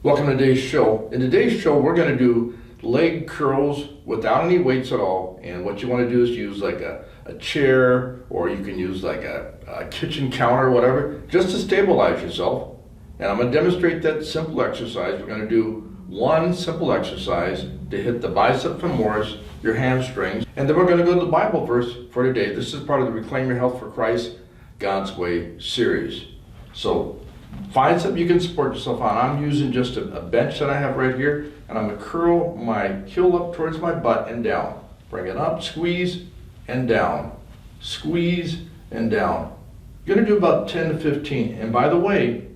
Welcome to today's show. In today's show, we're going to do leg curls without any weights at all. And what you want to do is use like a chair, or you can use like a kitchen counter or whatever, just to stabilize yourself. And I'm going to demonstrate that simple exercise. We're going to do one simple exercise to hit the bicep femoris, your hamstrings, and then we're going to go to the Bible verse for today. This is part of the Reclaim Your Health for Christ, God's Way series. So find something you can support yourself on. I'm using just a bench that I have right here, and I'm going to curl my heel up towards my butt and down. Bring it up, squeeze, and down. Squeeze, and down. You're going to do about 10 to 15. And by the way,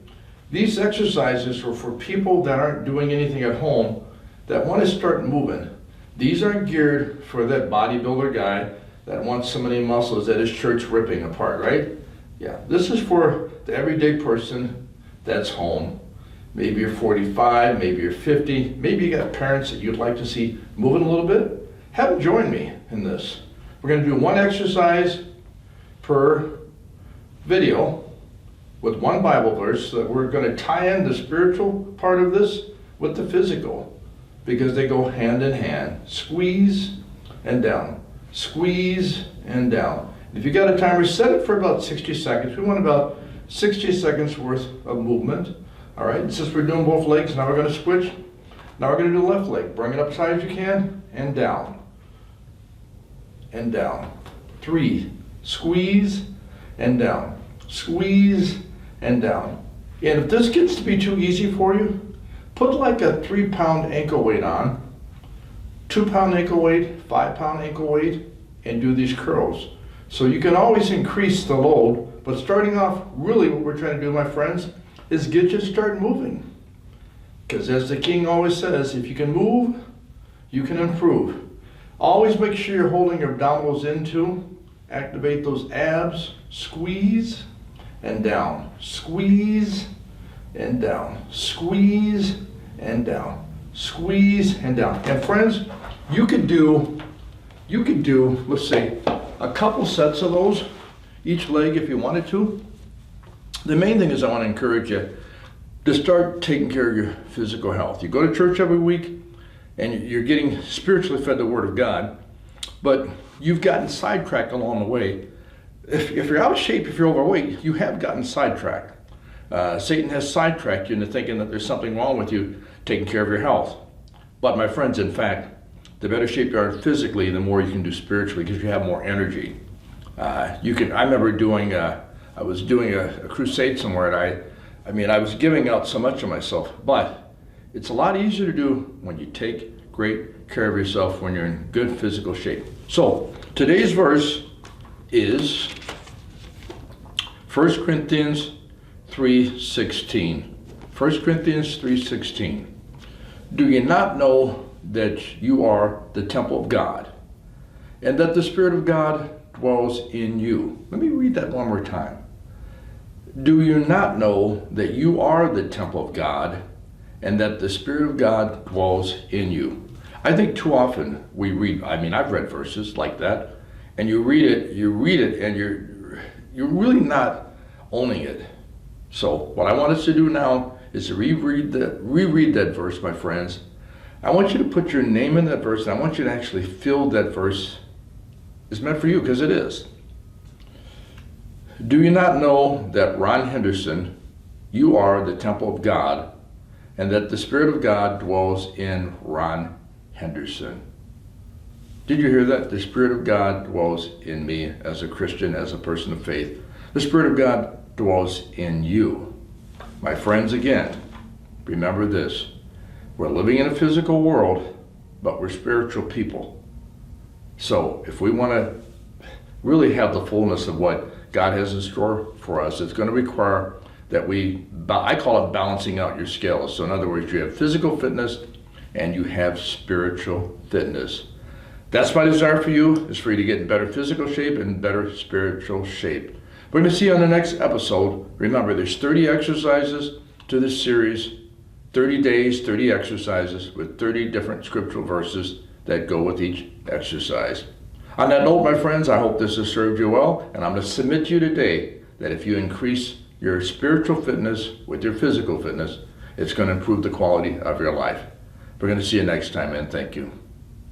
these exercises are for people that aren't doing anything at home that want to start moving. These aren't geared for that bodybuilder guy that wants so many muscles that his shirt's ripping apart, right? Yeah, this is for the everyday person that's home. Maybe you're 45, maybe you're 50, maybe you got parents that you'd like to see moving a little bit. Have them join me in this. We're going to do one exercise per video with one Bible verse, so that we're going to tie in the spiritual part of this with the physical, because they go hand in hand. Squeeze and down. Squeeze and down. If you got a timer, set it for about 60 seconds. We want about 60 seconds worth of movement. All right, since we're doing both legs, now we're going to switch. Now we're going to do the left leg. Bring it up as high as you can, and down. And down. 3. Squeeze and down. Squeeze and down. And if this gets to be too easy for you, put like a 3-pound ankle weight on, 2-pound ankle weight, 5-pound ankle weight, and do these curls. So you can always increase the load, but starting off, really what we're trying to do, my friends, is get you to start moving. Because as the king always says, if you can move, you can improve. Always make sure you're holding your abdominals in too. Activate those abs, squeeze and down, squeeze and down, squeeze and down, squeeze and down. And friends, you could do, let's say, a couple sets of those, each leg if you wanted to. The main thing is I want to encourage you to start taking care of your physical health. You go to church every week and you're getting spiritually fed the Word of God, but you've gotten sidetracked along the way. If you're out of shape, if you're overweight, you have gotten sidetracked. Satan has sidetracked you into thinking that there's something wrong with you taking care of your health. But my friends, in fact, the better shape you are physically, the more you can do spiritually, because you have more energy. I remember I was doing a crusade somewhere, and I was giving out so much of myself, but it's a lot easier to do when you take great care of yourself, when you're in good physical shape. So today's verse is 1 Corinthians 3:16. 1 Corinthians 3:16. Do you not know that you are the temple of God, and that the Spirit of God dwells in you? Let me read that one more time. Do you not know that you are the temple of God, and that the Spirit of God dwells in you? I think too often we read, I've read verses like that, and you read it, and you're really not owning it. So what I want us to do now is to reread that verse, my friends. I want you to put your name in that verse, and I want you to actually feel that verse is meant for you, because it is. Do you not know that, Ron Henderson, you are the temple of God, and that the Spirit of God dwells in Ron Henderson? Did you hear that? The Spirit of God dwells in me as a Christian, as a person of faith. The Spirit of God dwells in you. My friends, again, remember this. We're living in a physical world, but we're spiritual people. So if we want to really have the fullness of what God has in store for us, it's going to require that I call it balancing out your scales. So in other words, you have physical fitness and you have spiritual fitness. That's my desire for you, is for you to get in better physical shape and better spiritual shape. We're going to see you on the next episode. Remember, there's 30 exercises to this series, 30 days, 30 exercises with 30 different scriptural verses that go with each exercise. On that note, my friends, I hope this has served you well, and I'm going to submit to you today that if you increase your spiritual fitness with your physical fitness, It's going to improve the quality of your life. We're going to see you next time, and thank you.